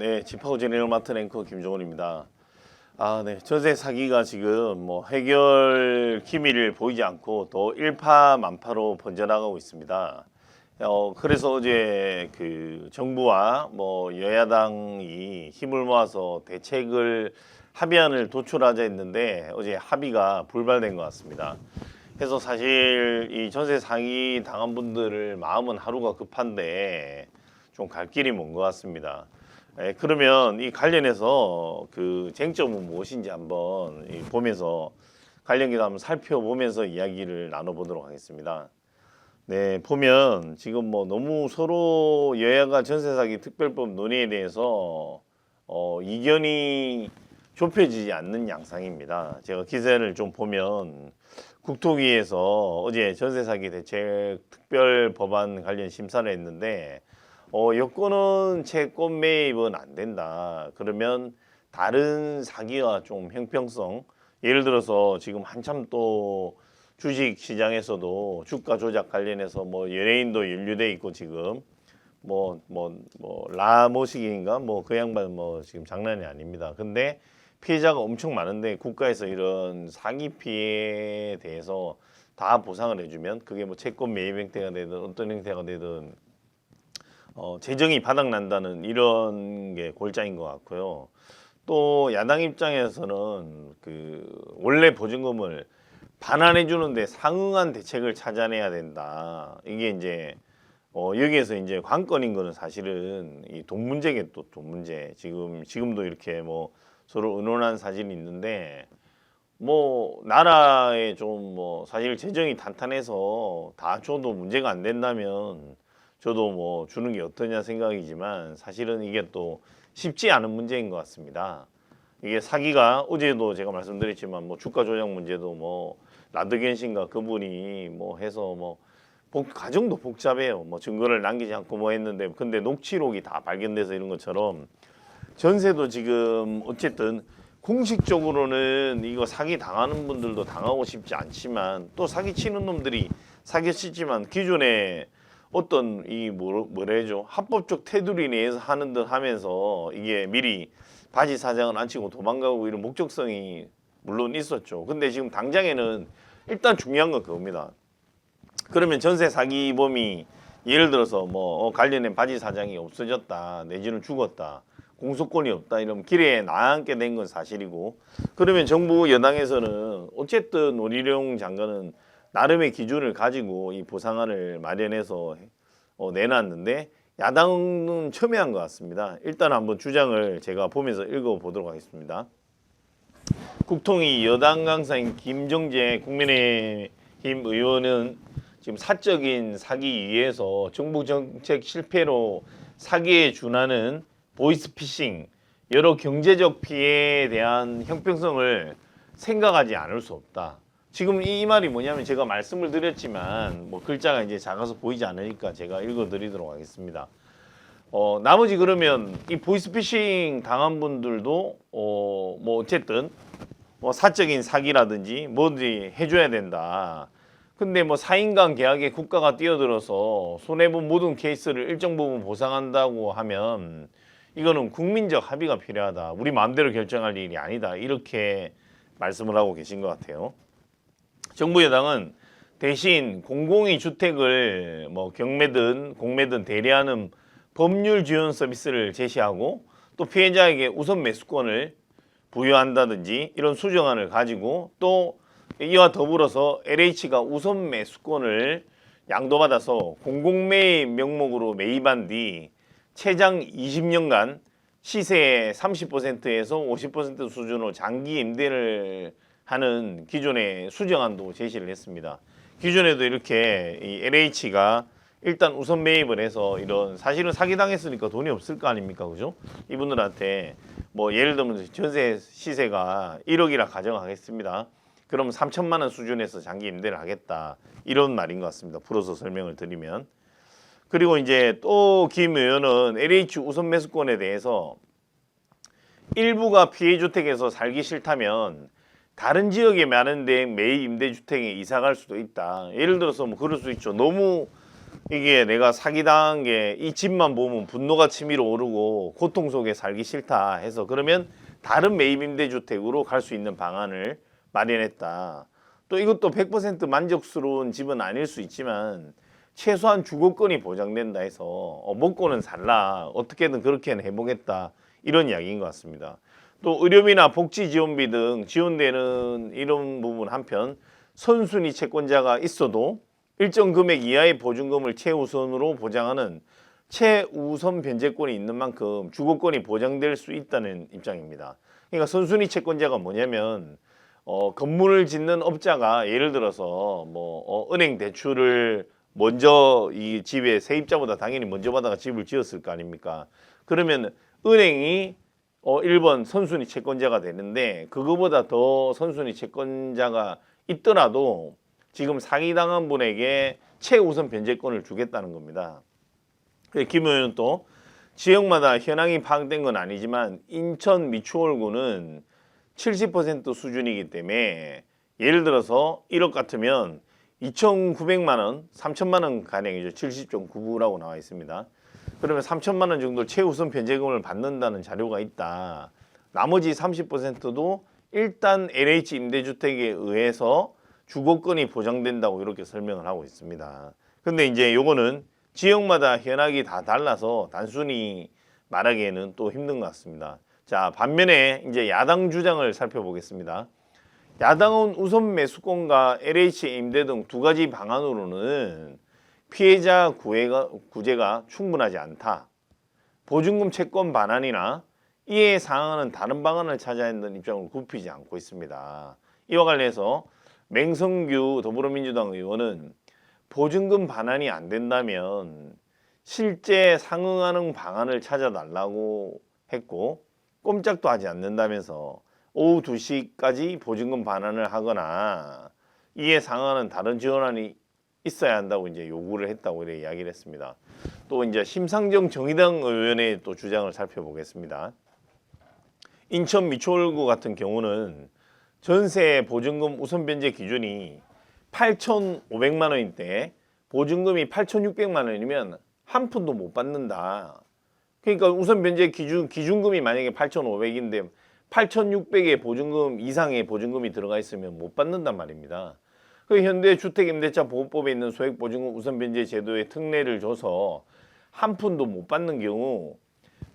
네, 집하고 진행을 맡은 앵커 김종훈입니다. 네, 전세 사기가 지금 뭐 해결 기미를 보이지 않고 더 일파만파로 번져나가고 있습니다. 그래서 어제 그 정부와 뭐 여야당이 힘을 모아서 대책을 합의안을 도출하자 했는데 어제 합의가 불발된 것 같습니다. 그래서 사실 이 전세 사기 당한 분들을 마음은 하루가 급한데 좀 갈 길이 먼 것 같습니다. 그러면 이 관련해서 그 쟁점은 무엇인지 한번 보면서 관련 기사 한번 살펴보면서 이야기를 나눠보도록 하겠습니다. 네, 보면 지금 뭐 너무 서로 여야가 전세 사기 특별법 논의에 대해서 이견이 좁혀지지 않는 양상입니다. 제가 기사를 좀 보면 국토위에서 어제 전세 사기 대책 특별 법안 관련 심사를 했는데 여권은 채권 매입은 안 된다. 그러면 다른 사기와 좀 형평성, 예를 들어서 지금 한참 또 주식 시장에서도 주가 조작 관련해서 뭐 연예인도 연루돼 있고 지금 라모식인가 뭐 그 양반 뭐 지금 장난이 아닙니다. 근데 피해자가 엄청 많은데 국가에서 이런 사기 피해에 대해서 다 보상을 해주면 그게 뭐 채권 매입 행태가 되든 어떤 행태가 되든 재정이 바닥난다는 이런 게 골자인 것 같고요. 또 야당 입장에서는 그 원래 보증금을 반환해 주는데 상응한 대책을 찾아내야 된다. 이게 이제 여기에서 이제 관건인 거는 사실은 이 돈 문제게 또 돈 문제. 지금도 이렇게 뭐 서로 의논한 사실이 있는데 뭐 나라에 좀 뭐 사실 재정이 탄탄해서 다 줘도 문제가 안 된다면 저도 뭐 주는 게 어떠냐 생각이지만 사실은 이게 또 쉽지 않은 문제인 것 같습니다. 이게 사기가 어제도 제가 말씀드렸지만 뭐 주가 조작 문제도 뭐 라드겐 씨인가 그분이 뭐 해서 뭐 과정도 복잡해요. 뭐 증거를 남기지 않고 뭐 했는데 근데 녹취록이 다 발견돼서 이런 것처럼 전세도 지금 어쨌든 공식적으로는 이거 사기 당하는 분들도 당하고 싶지 않지만 또 사기 치는 놈들이 사기 치지만 기존에 어떤 뭐래죠 합법적 테두리 내에서 하는 듯 하면서 이게 미리 바지 사장을 안 치고 도망가고 이런 목적성이 물론 있었죠. 근데 지금 당장에는 일단 중요한 건 그겁니다. 그러면 전세 사기범이 예를 들어서 뭐 관련된 바지 사장이 없어졌다 내지는 죽었다 공소권이 없다 이러면 길에 나앉게 된 건 사실이고 그러면 정부 여당에서는 어쨌든 원희룡 장관은 나름의 기준을 가지고 이 보상안을 마련해서 내놨는데 야당은 첨예한 것 같습니다. 일단 한번 주장을 제가 보면서 읽어보도록 하겠습니다. 국통위 여당 강사인 김정재 국민의힘 의원은 지금 사적인 사기 위해서 정부 정책 실패로 사기에 준하는 보이스피싱 여러 경제적 피해에 대한 형평성을 생각하지 않을 수 없다. 지금 이 말이 뭐냐면 제가 말씀을 드렸지만 뭐 글자가 이제 작아서 보이지 않으니까 제가 읽어드리도록 하겠습니다. 나머지 그러면 이 보이스피싱 당한 분들도 뭐 어쨌든 뭐 사적인 사기라든지 뭐든지 해줘야 된다. 근데 뭐 4인간 계약에 국가가 뛰어들어서 손해본 모든 케이스를 일정 부분 보상한다고 하면 이거는 국민적 합의가 필요하다. 우리 마음대로 결정할 일이 아니다. 이렇게 말씀을 하고 계신 것 같아요. 정부 여당은 대신 공공이 주택을 뭐 경매든 공매든 대리하는 법률 지원 서비스를 제시하고 또 피해자에게 우선 매수권을 부여한다든지 이런 수정안을 가지고 또 이와 더불어서 LH가 우선 매수권을 양도받아서 공공매입 명목으로 매입한 뒤 최장 20년간 시세의 30%에서 50% 수준으로 장기 임대를 하는 기존의 수정안도 제시를 했습니다. 기존에도 이렇게 이 LH가 일단 우선 매입을 해서 이런 사실은 사기당했으니까 돈이 없을 거 아닙니까, 그죠? 이분들한테 뭐 예를 들면 전세 시세가 1억이라 가정하겠습니다. 그럼 3천만 원 수준에서 장기 임대를 하겠다 이런 말인 것 같습니다. 풀어서 설명을 드리면 그리고 이제 또 김 의원은 LH 우선 매수권에 대해서 일부가 피해주택에서 살기 싫다면 다른 지역에 많은데 매입 임대주택에 이사갈 수도 있다. 예를 들어서 뭐 그럴 수 있죠. 너무 이게 내가 사기당한 게 이 집만 보면 분노가 치밀어 오르고 고통 속에 살기 싫다 해서 그러면 다른 매입임대주택으로 갈 수 있는 방안을 마련했다. 또 이것도 100% 만족스러운 집은 아닐 수 있지만 최소한 주거권이 보장된다 해서 먹고는 살라 어떻게든 그렇게는 해보겠다 이런 이야기인 것 같습니다. 또 의료비나 복지지원비 등 지원되는 이런 부분 한편 선순위 채권자가 있어도 일정 금액 이하의 보증금을 최우선으로 보장하는 최우선 변제권이 있는 만큼 주거권이 보장될 수 있다는 입장입니다. 그러니까 선순위 채권자가 뭐냐면 건물을 짓는 업자가 예를 들어서 은행 대출을 먼저 이 집에 세입자보다 당연히 먼저 받아가 집을 지었을 거 아닙니까? 그러면 은행이 1번 선순위 채권자가 되는데 그거보다 더 선순위 채권자가 있더라도 지금 사기당한 분에게 최우선 변제권을 주겠다는 겁니다. 김 의원은 또 지역마다 현황이 파악된 건 아니지만 인천 미추홀구는 70% 수준이기 때문에 예를 들어서 1억 같으면 2,900만 원, 3천만 원 가량이죠. 70.99라고 나와 있습니다. 그러면 3천만 원 정도 최우선 변제금을 받는다는 자료가 있다. 나머지 30%도 일단 LH 임대주택에 의해서 주거권이 보장된다고 이렇게 설명을 하고 있습니다. 근데 이제 요거는 지역마다 현황이 다 달라서 단순히 말하기에는 또 힘든 것 같습니다. 자, 반면에 이제 야당 주장을 살펴보겠습니다. 야당은 우선 매수권과 LH 임대 등 두 가지 방안으로는 피해자 구제가 충분하지 않다. 보증금 채권 반환이나 이에 상응하는 다른 방안을 찾아야 한다는 입장을 굽히지 않고 있습니다. 이와 관련해서 맹성규 더불어민주당 의원은 보증금 반환이 안 된다면 실제 상응하는 방안을 찾아달라고 했고 꼼짝도 하지 않는다면서 오후 2시까지 보증금 반환을 하거나 이에 상응하는 다른 지원안이 있어야 한다고 이제 요구를 했다고 이렇게 이야기를 했습니다. 또 이제 심상정 정의당 의원의 또 주장을 살펴보겠습니다. 인천 미추홀구 같은 경우는 전세 보증금 우선 변제 기준이 8,500만 원인데 보증금이 8,600만 원이면 한 푼도 못 받는다. 그러니까 우선 변제 기준금이 만약에 8,500인데 8,600의 보증금 이상의 보증금이 들어가 있으면 못 받는단 말입니다. 그 현대 주택임대차 보호법에 있는 소액보증금 우선 변제 제도에 특례를 줘서 한 푼도 못 받는 경우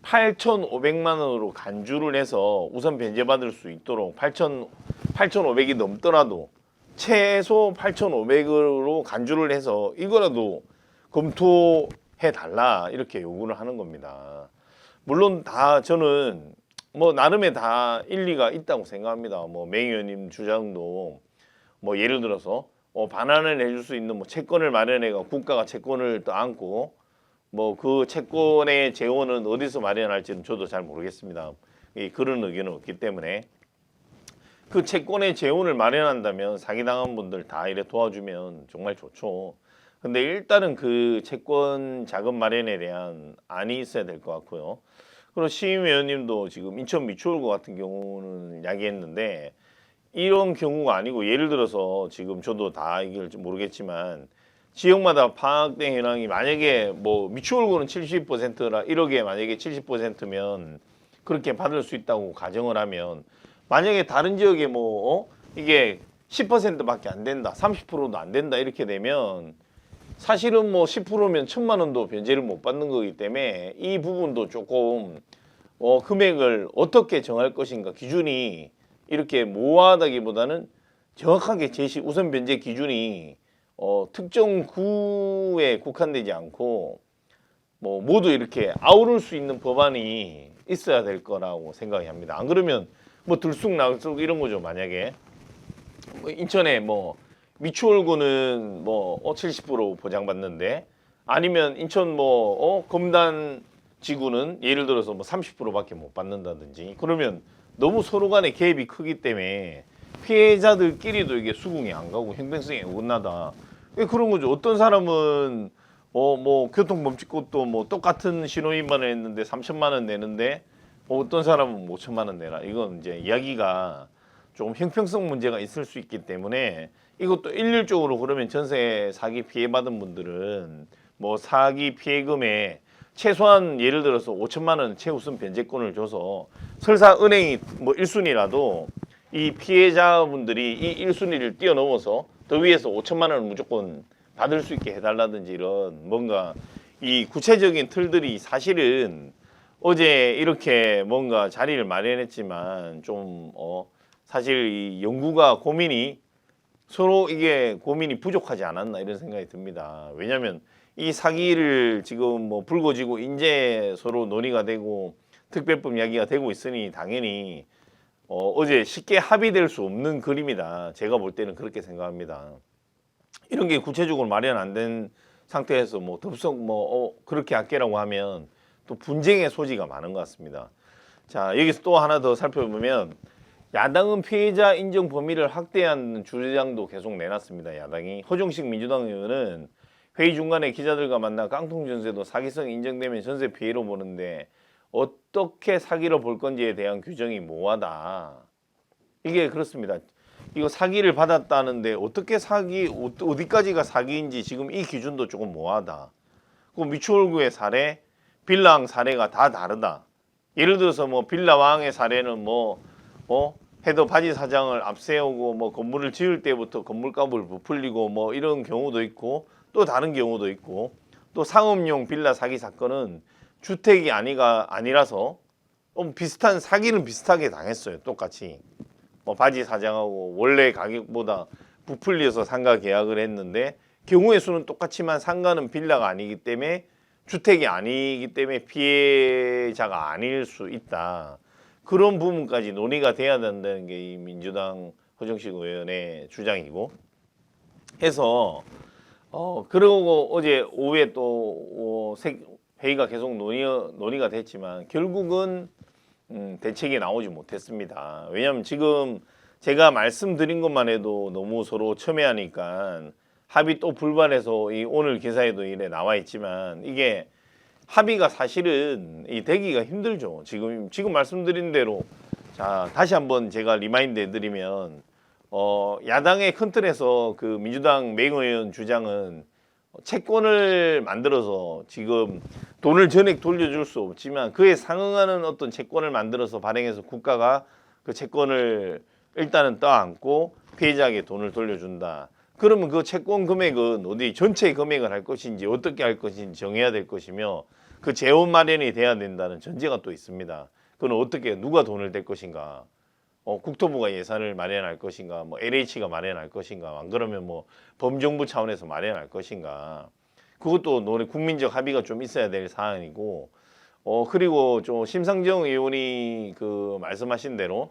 8,500만 원으로 간주를 해서 우선 변제받을 수 있도록 8,500이 넘더라도 최소 8,500으로 간주를 해서 이거라도 검토해 달라 이렇게 요구를 하는 겁니다. 물론 다 저는 나름의 다 일리가 있다고 생각합니다. 맹 의원님 주장도 예를 들어서 반환을 해줄 수 있는 채권을 마련해가 국가가 채권을 또 안고 그 채권의 재원은 어디서 마련할지는 저도 잘 모르겠습니다. 그런 의견은 없기 때문에 그 채권의 재원을 마련한다면 사기당한 분들 다 이래 도와주면 정말 좋죠. 근데 일단은 그 채권 자금 마련에 대한 안이 있어야 될 것 같고요. 그리고 시임위원님도 지금 인천 미추홀구 같은 경우는 이야기했는데 이런 경우가 아니고 예를 들어서 지금 저도 다 이길지 모르겠지만 지역마다 파악된 현황이 만약에 미추홀구는 70%라 1억에 만약에 70%면 그렇게 받을 수 있다고 가정을 하면 만약에 다른 지역에 이게 10%밖에 안 된다, 30%도 안 된다 이렇게 되면 사실은 10%면 1,000만 원도 변제를 못 받는 거기 때문에 이 부분도 조금 금액을 어떻게 정할 것인가 기준이 이렇게 모호하다기보다는 정확하게 우선 변제 기준이 특정 구에 국한되지 않고 모두 이렇게 아우를 수 있는 법안이 있어야 될 거라고 생각이 합니다. 안 그러면 들쑥날쑥 이런 거죠. 만약에 인천에 미추홀구는 70% 보장받는데 아니면 인천 검단 지구는 예를 들어서 30%밖에 못 받는다든지 그러면 너무 서로 간의 갭이 크기 때문에 피해자들끼리도 이게 수긍이 안 가고 형평성이 어긋나다. 그런 거죠. 어떤 사람은 교통범칙것도 똑같은 신호위반을 했는데 3천만 원 내는데 어떤 사람은 5천만 원 내라. 이건 이제 이야기가 조금 형평성 문제가 있을 수 있기 때문에 이것도 일률적으로 그러면 전세 사기 피해받은 분들은 뭐 사기 피해금에 최소한 예를 들어서 5천만 원 최우선 변제권을 줘서 설사 은행이 뭐 1순위라도 이 피해자분들이 이 1순위를 뛰어넘어서 더 위에서 5천만 원을 무조건 받을 수 있게 해달라든지 이런 뭔가 이 구체적인 틀들이 사실은 어제 이렇게 뭔가 자리를 마련했지만 좀 사실 이 연구가 고민이 서로 이게 고민이 부족하지 않았나 이런 생각이 듭니다. 왜냐하면 이 사기를 지금 뭐 불거지고 이제 서로 논의가 되고 특별법 이야기가 되고 있으니 당연히 어제 쉽게 합의될 수 없는 그림이다. 제가 볼 때는 그렇게 생각합니다. 이런 게 구체적으로 마련 안 된 상태에서 뭐 덥석 그렇게 할게라고 하면 또 분쟁의 소지가 많은 것 같습니다. 자, 여기서 또 하나 더 살펴보면 야당은 피해자 인정 범위를 확대한 주장도 계속 내놨습니다. 야당이 허정식 민주당 의원은 회의 중간에 기자들과 만나 깡통 전세도 사기성 인정되면 전세 피해로 보는데 어떻게 사기로 볼 건지에 대한 규정이 모호하다. 이게 그렇습니다. 이거 사기를 받았다는데 어떻게 사기 어디까지가 사기인지 지금 이 기준도 조금 모호하다. 그 미추홀구의 사례, 빌라왕 사례가 다 다르다. 예를 들어서 뭐 빌라왕의 사례는 해도 바지 사장을 앞세우고 뭐 건물을 지을 때부터 건물값을 부풀리고 뭐 이런 경우도 있고 또 다른 경우도 있고 또 상업용 빌라 사기 사건은 주택이 아니라서 비슷한 사기는 비슷하게 당했어요. 똑같이 바지 사장하고 원래 가격보다 부풀려서 상가 계약을 했는데 경우의 수는 똑같지만 상가는 빌라가 아니기 때문에 주택이 아니기 때문에 피해자가 아닐 수 있다. 그런 부분까지 논의가 돼야 된다는 게 이 민주당 허정식 의원의 주장이고 해서 그러고 어제 오후에 또 회의가 계속 논의가 됐지만 결국은 대책이 나오지 못했습니다. 왜냐하면 지금 제가 말씀드린 것만 해도 너무 서로 첨예하니까 합의 또 불발해서 이 오늘 기사에도 이래 나와 있지만 이게 합의가 사실은 되기가 힘들죠. 지금 말씀드린 대로 자 다시 한번 제가 리마인드 해드리면 야당의 큰 틀에서 그 민주당 맹 의원 주장은 채권을 만들어서 지금 돈을 전액 돌려줄 수 없지만 그에 상응하는 어떤 채권을 만들어서 발행해서 국가가 그 채권을 일단은 떠안고 피해자에게 돈을 돌려준다. 그러면 그 채권 금액은 어디 전체 금액을 할 것인지 어떻게 할 것인지 정해야 될 것이며 그 재원 마련이 돼야 된다는 전제가 또 있습니다. 그건 어떻게 누가 돈을 댈 것인가? 국토부가 예산을 마련할 것인가? 뭐 LH가 마련할 것인가? 안 그러면 뭐 범정부 차원에서 마련할 것인가? 그것도 국민적 합의가 좀 있어야 될 사안이고 그리고 좀 심상정 의원이 그 말씀하신 대로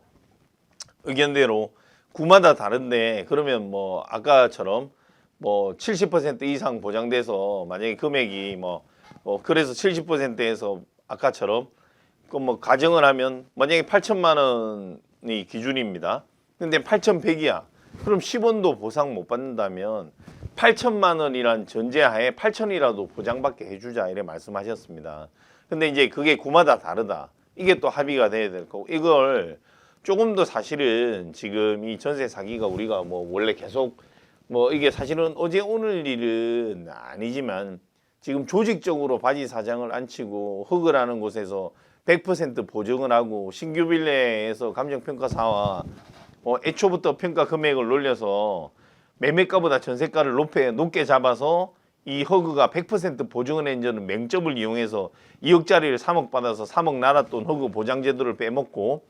의견대로 구마다 다른데 그러면 뭐 아까처럼 뭐 70% 이상 보장돼서 만약에 금액이 그래서 70%에서 아까처럼 그 뭐 가정을 하면 만약에 8천만 원이 기준입니다. 근데 8,100이야. 그럼 10원도 보상 못 받는다면 8천만 원이란 전제하에 8천이라도 보장받게 해주자 이래 말씀하셨습니다. 근데 이제 그게 구마다 다르다. 이게 또 합의가 돼야 될 거고 이걸 조금 더 사실은 지금 이 전세 사기가 우리가 뭐 원래 계속 이게 사실은 어제 오늘 일은 아니지만 지금 조직적으로 바지 사장을 앉히고 허그를 하는 곳에서 100% 보증을 하고 신규 빌레에서 감정평가사와 애초부터 평가 금액을 놀려서 매매가보다 전세가를 높게 잡아서 이 허그가 100% 보증을 해주는 맹점을 이용해서 2억짜리를 3억 받아서 3억 날았던 허그 보장 제도를 빼먹고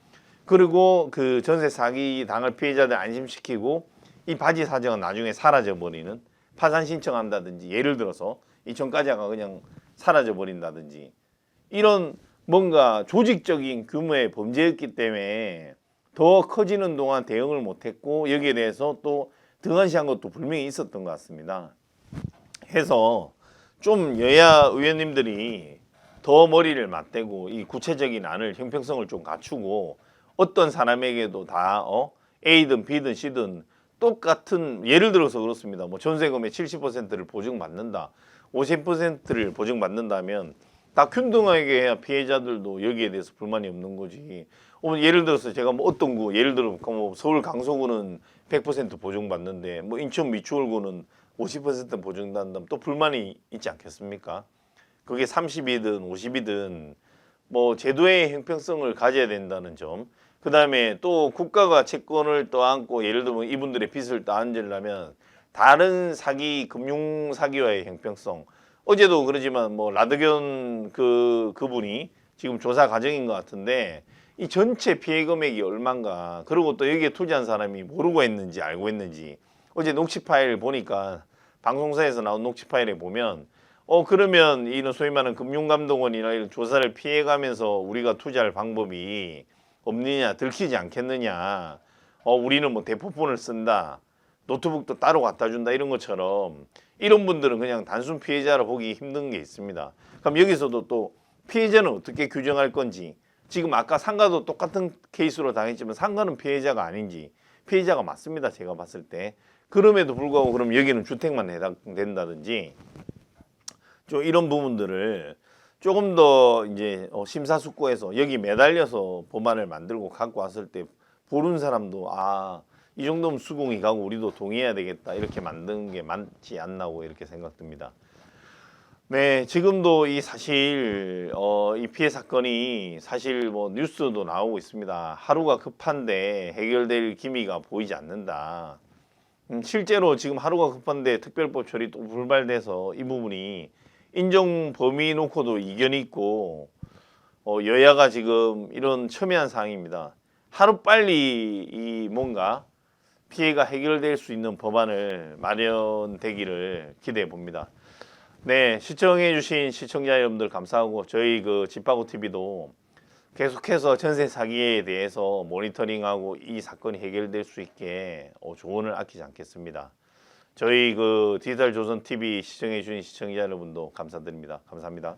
그리고 그 전세 사기 당할 피해자들 안심시키고 이 바지 사정은 나중에 사라져 버리는 파산 신청한다든지 예를 들어서 이 전과자가 그냥 사라져 버린다든지 이런 뭔가 조직적인 규모의 범죄였기 때문에 더 커지는 동안 대응을 못했고 여기에 대해서 또 등한시한 것도 분명히 있었던 것 같습니다. 해서 좀 여야 의원님들이 더 머리를 맞대고 이 구체적인 안을 형평성을 좀 갖추고 어떤 사람에게도 다 A든 B든 C든 똑같은 예를 들어서 그렇습니다. 뭐 전세금의 70%를 보증받는다. 50%를 보증받는다면 다 균등하게 해야 피해자들도 여기에 대해서 불만이 없는 거지. 예를 들어서 제가 뭐 어떤 구 예를 들어 뭐 서울 강서구는 100% 보증받는데 뭐 인천 미추홀구는 50% 보증된다면 또 불만이 있지 않겠습니까? 그게 30이든 50이든 뭐 제도의 형평성을 가져야 된다는 점. 그다음에 또 국가가 채권을 떠안고 예를 들면 이분들의 빚을 떠안으려면 다른 사기 금융 사기와의 형평성. 어제도 그러지만 뭐 라드견 그분이 지금 조사 과정인 것 같은데 이 전체 피해 금액이 얼마인가. 그리고 또 여기에 투자한 사람이 모르고 했는지 알고 했는지. 어제 녹취 파일 보니까 방송사에서 나온 녹취 파일에 보면 그러면 이런 소위 말하는 금융감독원이나 이런 조사를 피해가면서 우리가 투자할 방법이 없느냐, 들키지 않겠느냐. 우리는 뭐 대포폰을 쓴다. 노트북도 따로 갖다 준다 이런 것처럼 이런 분들은 그냥 단순 피해자로 보기 힘든 게 있습니다. 그럼 여기서도 또 피해자는 어떻게 규정할 건지 지금 아까 상가도 똑같은 케이스로 당했지만 상가는 피해자가 아닌지 피해자가 맞습니다. 제가 봤을 때. 그럼에도 불구하고 그럼 여기는 주택만 해당된다든지 좀 이런 부분들을 조금 더 이제 심사숙고해서 여기 매달려서 법안을 만들고 갖고 왔을 때 보는 사람도 이 정도면 수긍이 가고 우리도 동의해야 되겠다 이렇게 만든 게 맞지 않나고 이렇게 생각됩니다. 네, 지금도 이 사실 이 피해 사건이 사실 뭐 뉴스도 나오고 있습니다. 하루가 급한데 해결될 기미가 보이지 않는다. 실제로 지금 하루가 급한데 특별법 처리 또 불발돼서 이 부분이 인정 범위 놓고도 이견이 있고 여야가 지금 이런 첨예한 상황입니다. 하루빨리 이 뭔가 피해가 해결될 수 있는 법안을 마련되기를 기대해 봅니다. 네, 시청해 주신 시청자 여러분들 감사하고 저희 그 집하고 TV도 계속해서 전세 사기에 대해서 모니터링하고 이 사건이 해결될 수 있게 조언을 아끼지 않겠습니다. 저희 그 디지털 조선 TV 시청해 주신 시청자 여러분도 감사드립니다. 감사합니다.